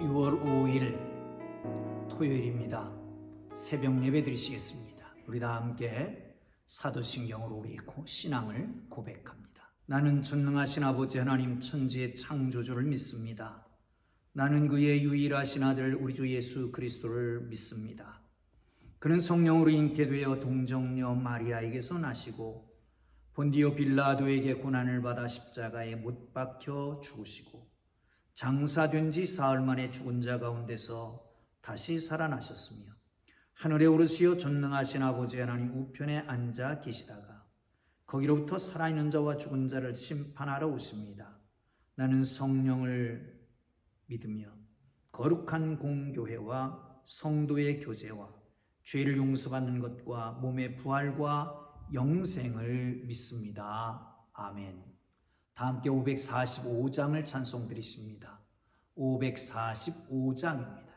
6월 5일 토요일입니다. 새벽 예배 드리시겠습니다. 우리 다 함께 사도신경으로 우리 신앙을 고백합니다. 나는 전능하신 아버지 하나님 천지의 창조주를 믿습니다. 나는 그의 유일하신 아들 우리 주 예수 그리스도를 믿습니다. 그는 성령으로 잉태되어 동정녀 마리아에게서 나시고 본디오 빌라도에게 고난을 받아 십자가에 못 박혀 죽으시고 장사된 지 사흘 만에 죽은 자 가운데서 다시 살아나셨으며 하늘에 오르시어 전능하신 아버지 하나님 우편에 앉아 계시다가 거기로부터 살아있는 자와 죽은 자를 심판하러 오십니다. 나는 성령을 믿으며 거룩한 공교회와 성도의 교제와 죄를 용서받는 것과 몸의 부활과 영생을 믿습니다. 아멘. 다 함께 545장을 찬송 드리십니다. 545장입니다.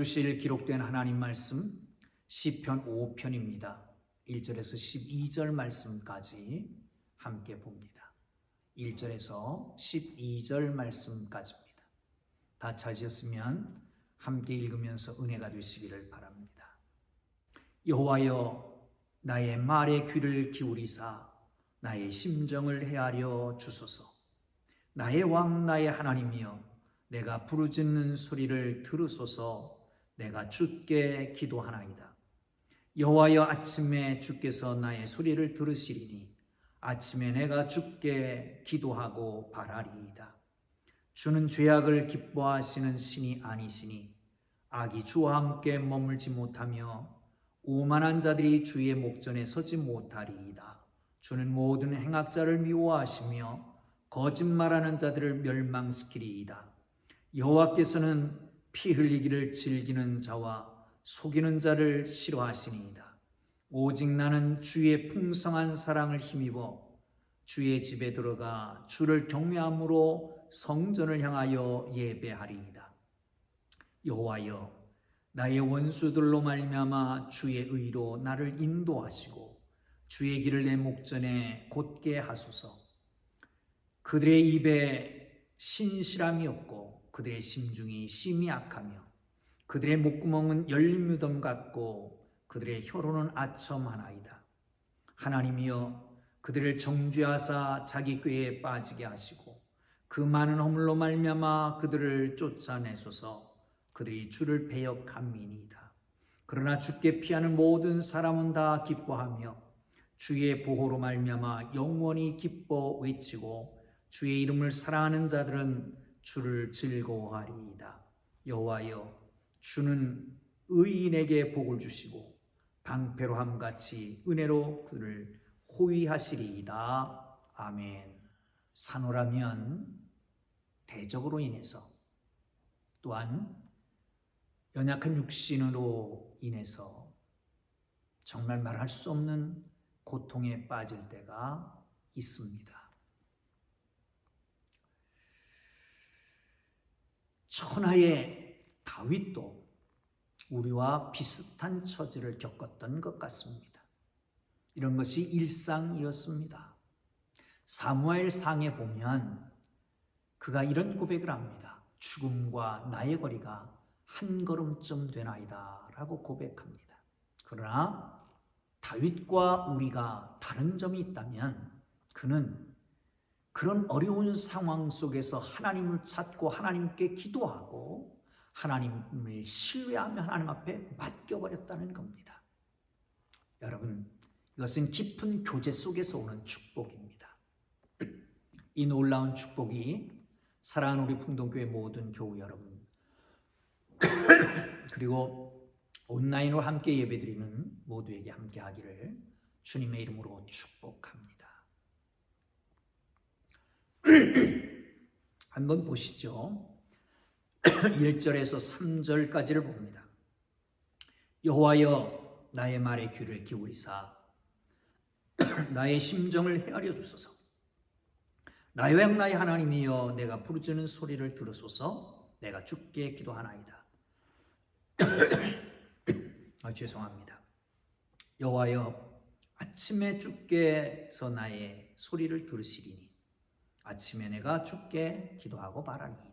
주실 기록된 하나님 말씀 시편 5편입니다. 1절에서 12절 말씀까지 함께 봅니다. 1절에서 12절 말씀까지입니다. 다 찾으셨으면 함께 읽으면서 은혜가 되시기를 바랍니다. 여호와여 나의 말에 귀를 기울이사 나의 심정을 헤아려 주소서. 나의 왕 나의 하나님이여 내가 부르짖는 소리를 들으소서. 내가 주께 기도하나이다. 여호와여 아침에 주께서 나의 소리를 들으시리니 아침에 내가 주께 기도하고 바라리이다. 주는 죄악을 기뻐하시는 신이 아니시니 악이 주와 함께 머물지 못하며 오만한 자들이 주의 목전에 서지 못하리이다. 주는 모든 행악자를 미워하시며 거짓말하는 자들을 멸망시키리이다. 여호와께서는 피 흘리기를 즐기는 자와 속이는 자를 싫어하시니이다. 오직 나는 주의 풍성한 사랑을 힘입어 주의 집에 들어가 주를 경외함으로 성전을 향하여 예배하리이다. 여호와여 나의 원수들로 말미암아 주의 의로 나를 인도하시고 주의 길을 내 목전에 곧게 하소서. 그들의 입에 신실함이 없고 그들의 심중이 심히 악하며 그들의 목구멍은 열린 무덤 같고 그들의 혀로는 아첨하나이다. 하나님이여 그들을 정죄하사 자기 꾀에 빠지게 하시고 그 많은 허물로 말미암아 그들을 쫓아내소서. 그들이 주를 배역함이니이다. 그러나 주께 피하는 모든 사람은 다 기뻐하며 주의 보호로 말미암아 영원히 기뻐 외치고 주의 이름을 사랑하는 자들은 주를 즐거워하리이다. 여호와여 주는 의인에게 복을 주시고 방패로 함같이 은혜로 그를 호위하시리이다. 아멘. 산호라면 대적으로 인해서 또한 연약한 육신으로 인해서 정말 말할 수 없는 고통에 빠질 때가 있습니다. 천하의 다윗도 우리와 비슷한 처지를 겪었던 것 같습니다. 이런 것이 일상이었습니다. 사무엘상에 보면 그가 이런 고백을 합니다. 죽음과 나의 거리가 한 걸음쯤 되나이다 라고 고백합니다. 그러나 다윗과 우리가 다른 점이 있다면 그는 그런 어려운 상황 속에서 하나님을 찾고 하나님께 기도하고 하나님을 신뢰하며 하나님 앞에 맡겨버렸다는 겁니다. 여러분, 이것은 깊은 교제 속에서 오는 축복입니다. 이 놀라운 축복이 사랑하는 우리 풍동교회 모든 교우 여러분 그리고 온라인으로 함께 예배드리는 모두에게 함께 하기를 주님의 이름으로 축복합니다. 한번 보시죠. 1절에서 3절까지를 봅니다. 여호와여 나의 말에 귀를 기울이사 나의 심정을 헤아려 주소서. 나의 왕 나의 하나님이여 내가 부르짖는 소리를 들으소서. 내가 주께 기도하나이다. 죄송합니다. 여호와여 아침에 주께서 나의 소리를 들으시리니 아침에 내가 주께 기도하고 바라니이다.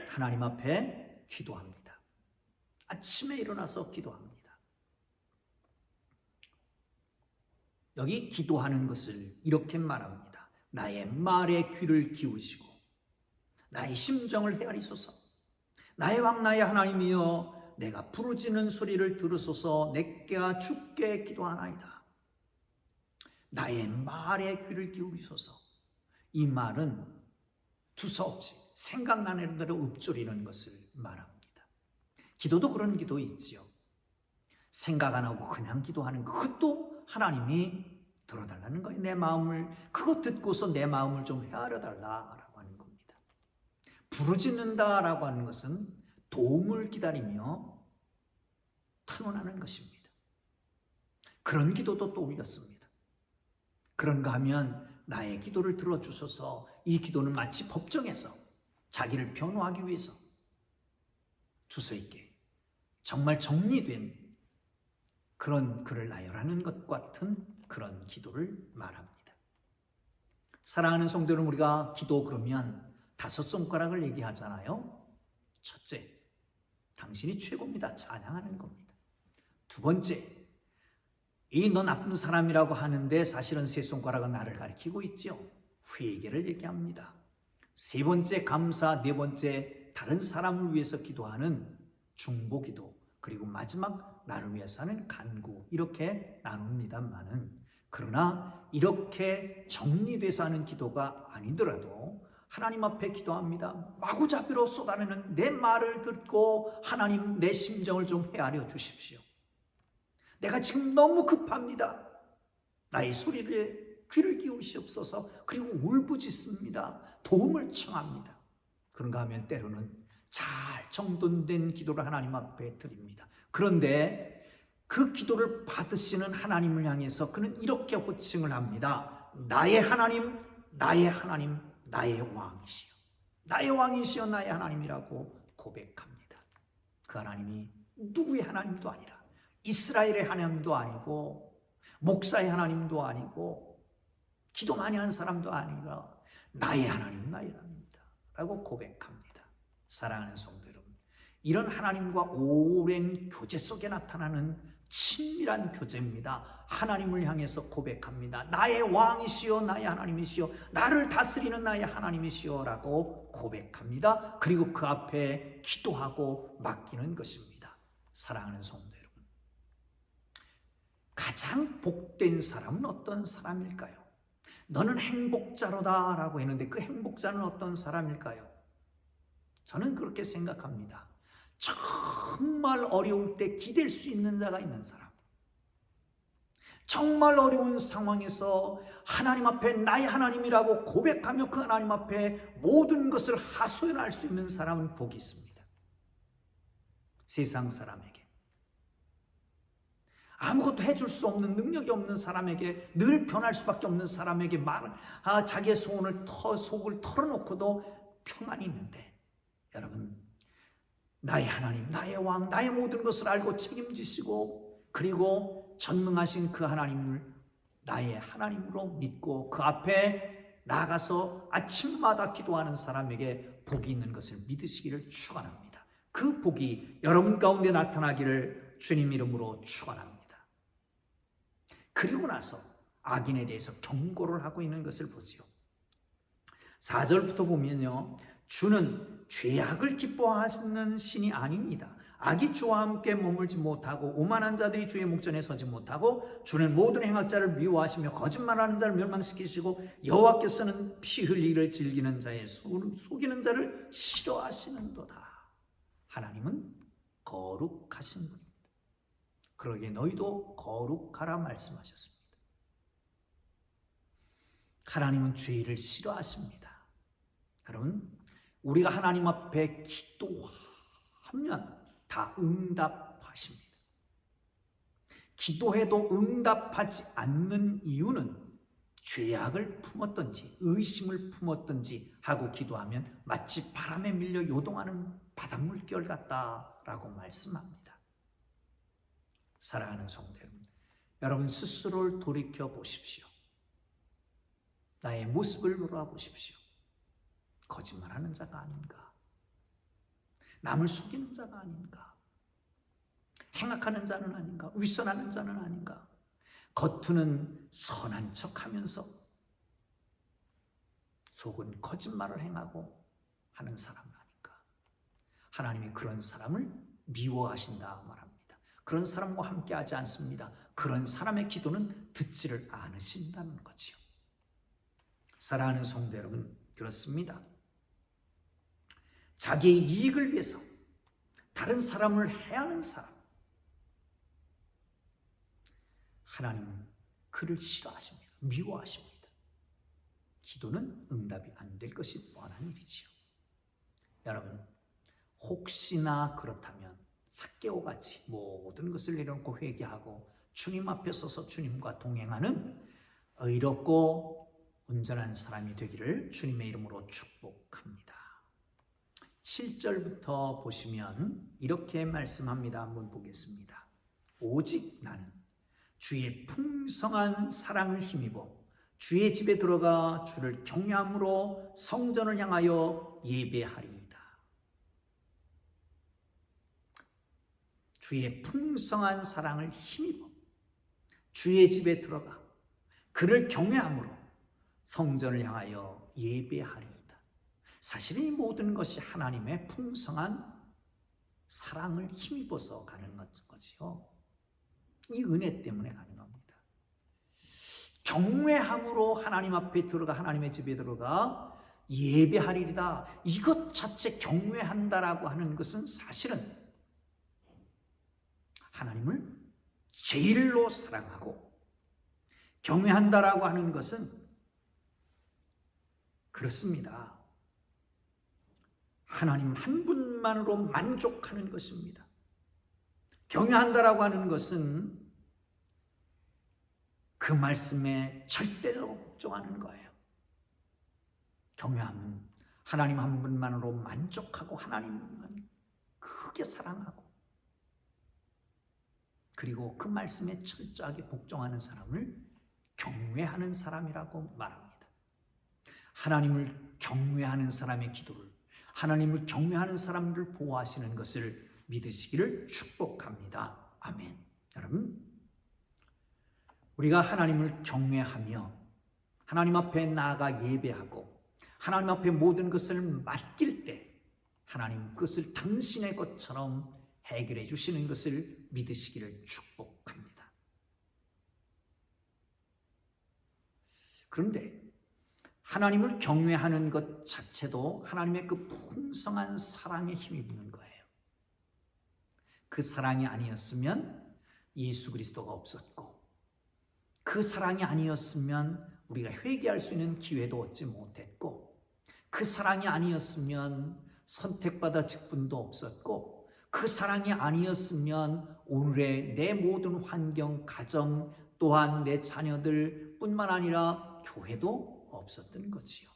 하나님 앞에 기도합니다. 아침에 일어나서 기도합니다. 여기 기도하는 것을 이렇게 말합니다. 나의 말에 귀를 기울이시고 나의 심정을 헤아리소서. 나의 왕 나의 하나님이여 내가 부르짖는 소리를 들으소서. 내가 주께 기도하나이다. 나의 말에 귀를 기울이소서. 이 말은 두서없이 생각나는 대로 읊조리는 것을 말합니다. 기도도 그런 기도 있지요. 생각 안 하고 그냥 기도하는 그것도 하나님이 들어달라는 거예요. 내 마음을 그것 듣고서 내 마음을 좀 헤아려달라라고 하는 겁니다. 부르짖는다라고 하는 것은 도움을 기다리며 탄원하는 것입니다. 그런 기도도 또 올렸습니다. 그런가 하면 나의 기도를 들어주소서. 이 기도는 마치 법정에서 자기를 변호하기 위해서 두서 있게 정말 정리된 그런 글을 나열하는 것 같은 그런 기도를 말합니다. 사랑하는 성도는 우리가 기도 그러면 5손가락을 얘기하잖아요. 첫째, 당신이 최고입니다. 찬양하는 겁니다. 두 번째, 너 나쁜 사람이라고 하는데 사실은 3손가락은 나를 가리키고 있죠. 회개를 얘기합니다. 세 번째, 감사. 네 번째, 다른 사람을 위해서 기도하는 중보기도. 그리고 마지막, 나를 위해서 하는 간구. 이렇게 나눕니다만은 그러나 이렇게 정리돼서 하는 기도가 아니더라도 하나님 앞에 기도합니다. 마구잡이로 쏟아내는 내 말을 듣고 하나님 내 심정을 좀 헤아려 주십시오. 내가 지금 너무 급합니다. 나의 소리를 귀를 기울이시옵소서. 그리고 울부짖습니다. 도움을 청합니다. 그런가 하면 때로는 잘 정돈된 기도를 하나님 앞에 드립니다. 그런데 그 기도를 받으시는 하나님을 향해서 그는 이렇게 호칭을 합니다. 나의 하나님, 나의 하나님, 나의 왕이시여. 나의 왕이시여 나의 하나님이라고 고백합니다. 그 하나님이 누구의 하나님도 아니라 이스라엘의 하나님도 아니고 목사의 하나님도 아니고 기도 많이 하는 사람도 아니라 나의 하나님, 나의 하나님이다 라고 고백합니다. 사랑하는 성도 여러분, 이런 하나님과 오랜 교제 속에 나타나는 친밀한 교제입니다. 하나님을 향해서 고백합니다. 나의 왕이시여, 나의 하나님이시여, 나를 다스리는 나의 하나님이시여 라고 고백합니다. 그리고 그 앞에 기도하고 맡기는 것입니다. 사랑하는 성도 여러분, 가장 복된 사람은 어떤 사람일까요? 너는 행복자로다 라고 했는데 그 행복자는 어떤 사람일까요? 저는 그렇게 생각합니다. 정말 어려울 때 기댈 수 있는 자가 있는 사람, 정말 어려운 상황에서 하나님 앞에 나의 하나님이라고 고백하며 그 하나님 앞에 모든 것을 하소연할 수 있는 사람은 복이 있습니다. 세상 사람에게, 아무것도 해줄 수 없는, 능력이 없는 사람에게, 늘 변할 수밖에 없는 사람에게 자기의 속을 털어놓고도 평안이 있는데, 여러분, 나의 하나님, 나의 왕, 나의 모든 것을 알고 책임지시고 그리고 전능하신 그 하나님을 나의 하나님으로 믿고 그 앞에 나가서 아침마다 기도하는 사람에게 복이 있는 것을 믿으시기를 축원합니다. 그 복이 여러분 가운데 나타나기를 주님 이름으로 축원합니다. 그리고 나서 악인에 대해서 경고를 하고 있는 것을 보지요. 4절부터 보면요, 주는 죄악을 기뻐하시는 신이 아닙니다. 악이 주와 함께 머물지 못하고 오만한 자들이 주의 목전에 서지 못하고 주는 모든 행악자를 미워하시며 거짓말하는 자를 멸망시키시고 여호와께서는 피 흘리기를 즐기는 자의 속이는 자를 싫어하시는도다. 하나님은 거룩하신 분입니다. 그러기에 너희도 거룩하라 말씀하셨습니다. 하나님은 죄를 싫어하십니다. 여러분, 우리가 하나님 앞에 기도하면 다 응답하십니다. 기도해도 응답하지 않는 이유는 죄악을 품었든지 의심을 품었든지 하고 기도하면 마치 바람에 밀려 요동하는 바닷물결 같다라고 말씀합니다. 사랑하는 성도 여러분, 여러분 스스로를 돌이켜 보십시오. 나의 모습을 돌아보십시오. 거짓말하는 자가 아닌가? 남을 속이는 자가 아닌가? 행악하는 자는 아닌가? 윗선하는 자는 아닌가? 겉은 선한 척하면서 속은 거짓말을 행하고 하는 사람은 아닌가? 하나님이 그런 사람을 미워하신다 말합니다. 그런 사람과 함께하지 않습니다. 그런 사람의 기도는 듣지를 않으신다는 거지요. 사랑하는 성도 여러분, 그렇습니다. 자기의 이익을 위해서 다른 사람을 해하는 사람, 하나님은 그를 싫어하십니다. 미워하십니다. 기도는 응답이 안 될 것이 뻔한 일이지요. 여러분, 혹시나 그렇다면 삭개오같이 모든 것을 내려놓고 회개하고 주님 앞에 서서 주님과 동행하는 의롭고 온전한 사람이 되기를 주님의 이름으로 축복합니다. 7절부터 보시면 이렇게 말씀합니다. 한번 보겠습니다. 오직 나는 주의 풍성한 사랑을 힘입어 주의 집에 들어가 주를 경외함으로 성전을 향하여 예배하리이다. 주의 풍성한 사랑을 힘입어 주의 집에 들어가 그를 경외함으로 성전을 향하여 예배하리이다. 사실 이 모든 것이 하나님의 풍성한 사랑을 힘입어서 가는 거지요. 이 은혜 때문에 가능합니다. 경외함으로 하나님 앞에 들어가 하나님의 집에 들어가 예배하리이다. 이것 자체 경외한다라고 하는 것은 사실은 하나님을 제일로 사랑하고 경외한다라고 하는 것은 그렇습니다. 하나님 한 분만으로 만족하는 것입니다. 경외한다라고 하는 것은 그 말씀에 절대로 복종하는 거예요. 경외함은 하나님 한 분만으로 만족하고 하나님만 크게 사랑하고 그리고 그 말씀에 철저하게 복종하는 사람을 경외하는 사람이라고 말합니다. 하나님을 경외하는 사람의 기도를 하나님을 경외하는 사람들을 보호하시는 것을 믿으시기를 축복합니다. 아멘. 여러분, 우리가 하나님을 경외하며 하나님 앞에 나아가 예배하고 하나님 앞에 모든 것을 맡길 때 하나님 그것을 당신의 것처럼 해결해 주시는 것을 믿으시기를 축복합니다. 그런데 하나님을 경외하는 것 자체도 하나님의 그 풍성한 사랑에 힘입는 거예요. 그 사랑이 아니었으면 예수 그리스도가 없었고, 그 사랑이 아니었으면 우리가 회개할 수 있는 기회도 얻지 못했고, 그 사랑이 아니었으면 선택받아 직분도 없었고, 그 사랑이 아니었으면 오늘의 내 모든 환경, 가정, 또한 내 자녀들 뿐만 아니라 교회도 없었던 거지요.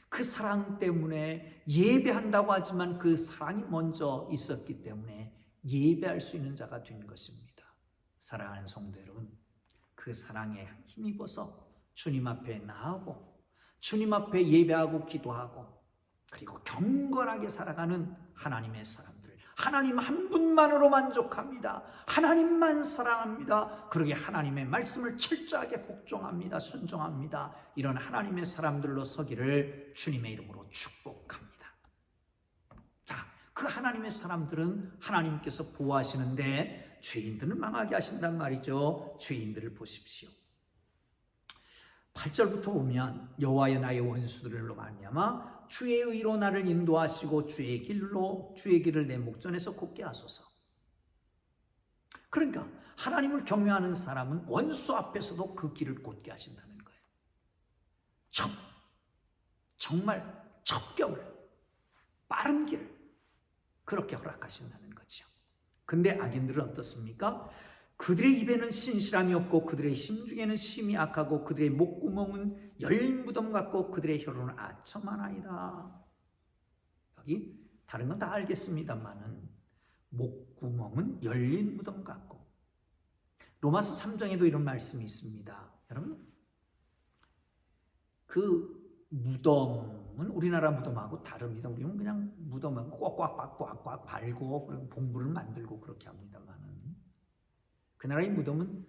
그 사랑 때문에 예배한다고 하지만 그 사랑이 먼저 있었기 때문에 예배할 수 있는 자가 된 것입니다. 사랑하는 성도 여러분, 그 사랑에 힘입어서 주님 앞에 나아가고 주님 앞에 예배하고 기도하고 그리고 경건하게 살아가는 하나님의 사람들, 하나님 한 분만으로 만족합니다. 하나님만 사랑합니다. 그러게 하나님의 말씀을 철저하게 복종합니다. 순종합니다. 이런 하나님의 사람들로 서기를 주님의 이름으로 축복합니다. 자, 그 하나님의 사람들은 하나님께서 보호하시는데 죄인들을 망하게 하신단 말이죠. 죄인들을 보십시오. 8절부터 보면 여호와여 나의 원수들로 말미암아 주의 의로 나를 인도하시고 주의 길을 내 목전에서 걷게 하소서. 그러니까 하나님을 경외하는 사람은 원수 앞에서도 그 길을 곧게 하신다는 거예요. 정말 첩경을, 빠른 길을 그렇게 허락하신다는 거죠. 근데 악인들은 어떻습니까? 그들의 입에는 신실함이 없고 그들의 심중에는 심이 악하고 그들의 목구멍은 열린 무덤 같고 그들의 혀로는 아첨하나이다. 여기 다른 건 다 알겠습니다만은 목구멍은 열린 무덤 같고, 로마서 3장에도 이런 말씀이 있습니다. 여러분, 그 무덤은 우리나라 무덤하고 다릅니다. 우리는 그냥 무덤은 꽉꽉 발고 그리고 봉부를 만들고 그렇게 합니다만은 그 나라의 무덤은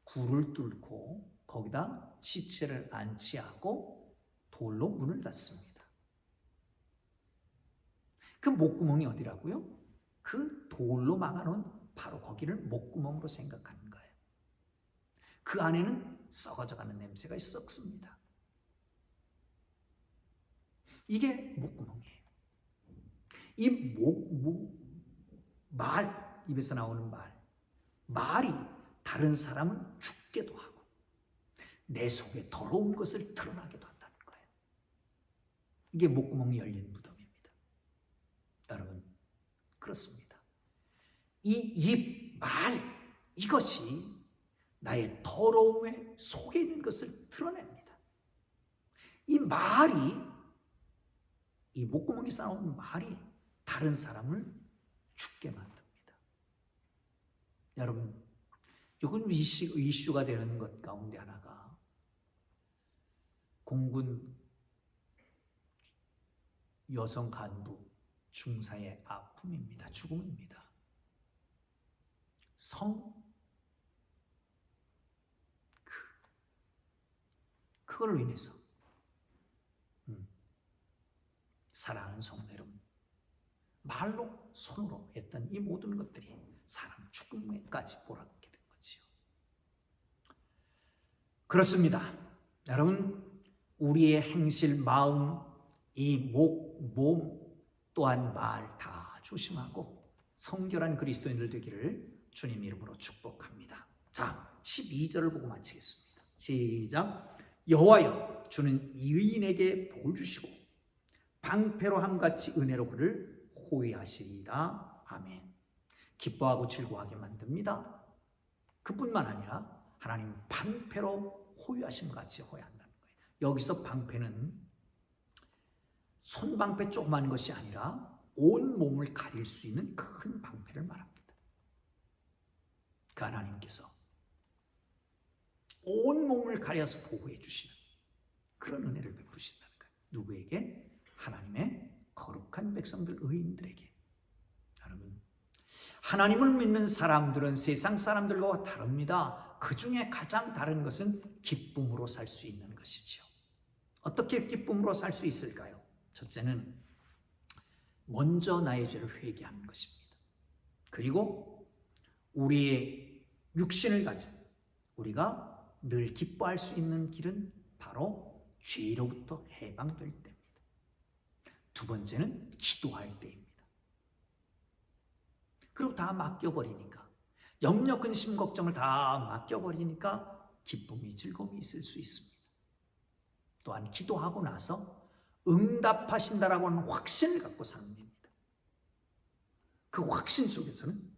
굴을 뚫고 거기다 시체를 안치하고 돌로 문을 닫습니다. 그 목구멍이 어디라고요? 그 돌로 막아놓은 바로 거기를 목구멍으로 생각하는 거예요. 그 안에는 썩어져가는 냄새가 썩습니다. 이게 목구멍이에요. 이 말, 입에서 나오는 말이 다른 사람은 죽게도 하고 내 속에 더러운 것을 드러나게도 한다는 거예요. 이게 목구멍이 열린 무덤입니다. 여러분, 그렇습니다. 이 입, 말, 이것이 나의 더러움의 속에 있는 것을 드러냅니다. 이 말이, 이 목구멍에서 나오는 말이 다른 사람을 죽게 만듭니다. 여러분, 이건 이슈가 되는 것 가운데 하나가 공군 여성 간부 중사의 아픔입니다. 죽음입니다. 그걸로 인해서 사랑하는 성도 여러분, 말로 손으로 했던 이 모든 것들이 사람 죽음에까지 몰아가게 된 거지요. 그렇습니다. 여러분, 우리의 행실, 마음, 이 몸 또한 말 다 조심하고 성결한 그리스도인들 되기를 주님 이름으로 축복합니다. 자, 12절을 보고 마치겠습니다. 시작. 여호와여, 주는 의인에게 복을 주시고 방패로 함같이 은혜로 그를 호위하시리이다. 아멘. 기뻐하고 즐거워하게 만듭니다. 그뿐만 아니라 하나님 방패로 호위하심 같이 호위한다는 거예요. 여기서 방패는 손방패 조그만 것이 아니라 온 몸을 가릴 수 있는 큰 방패를 말합니다. 그 하나님께서 온 몸을 가려서 보호해 주시는 그런 은혜를 베푸신다는 거예요. 누구에게? 하나님의 백성들, 의인들에게, 여러분, 하나님을 믿는 사람들은 세상 사람들과 다릅니다. 그 중에 가장 다른 것은 기쁨으로 살 수 있는 것이지요. 어떻게 기쁨으로 살 수 있을까요? 첫째는 먼저 나의 죄를 회개하는 것입니다. 그리고 우리의 육신을 가진 우리가 늘 기뻐할 수 있는 길은 바로 죄로부터 해방될 때입니다. 두 번째는 기도할 때입니다. 그리고 다 맡겨버리니까, 염려, 근심, 걱정을 다 맡겨버리니까 기쁨이, 즐거움이 있을 수 있습니다. 또한 기도하고 나서 응답하신다라고 하는 확신을 갖고 사는 겁니다. 그 확신 속에서는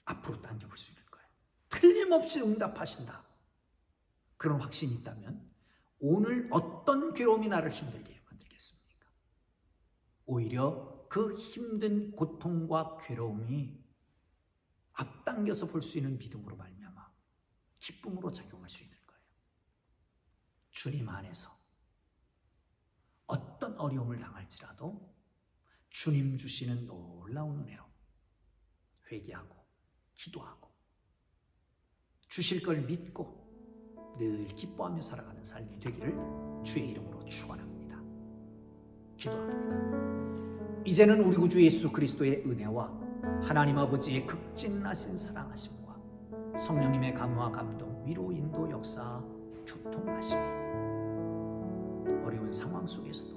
앞으로 당겨볼 수 있는 거예요. 틀림없이 응답하신다. 그런 확신이 있다면 오늘 어떤 괴로움이 나를 힘들게 만들겠습니까? 오히려 그 힘든 고통과 괴로움이 앞당겨서 볼 수 있는 믿음으로 말미암아 기쁨으로 작용할 수 있는 거예요. 주님 안에서 어떤 어려움을 당할지라도 주님 주시는 놀라운 은혜로 회개하고 기도하고 주실 걸 믿고 늘 기뻐하며 살아가는 삶이 되기를 주의 이름으로 축원합니다. 기도합니다. 이제는 우리 구주 예수 그리스도의 은혜와 하나님 아버지의 극진하신 사랑하심과 성령님의 감화, 감동, 위로, 인도, 역사, 교통하심이 어려운 상황 속에서도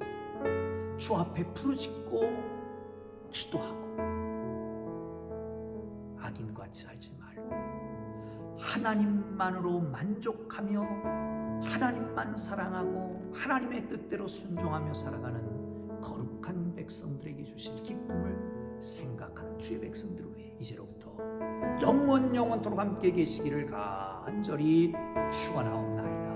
주 앞에 부르짖고 기도하고 악인같이 살지 말고 하나님만으로 만족하며 하나님만 사랑하고 하나님의 뜻대로 순종하며 살아가는 거룩한 백성들에게 주실 기쁨을 생각하는 주의 백성들을 위해 이제로부터 영원토록 함께 계시기를 간절히 축원하옵나이다.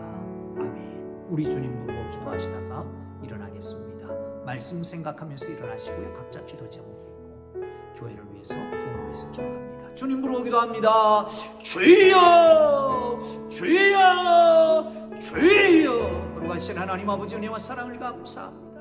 아멘. 우리 주님 부르고 기도하시다가 일어나겠습니다. 말씀 생각하면서 일어나시고요. 각자 기도 제목이 있고 교회를 위해서, 부흥을 위해서 기도합니다. 주님 부르고 기도합니다. 주여, 주여, 주여. 거룩하신 하나님 아버지 은혜와 사랑을 감사합니다.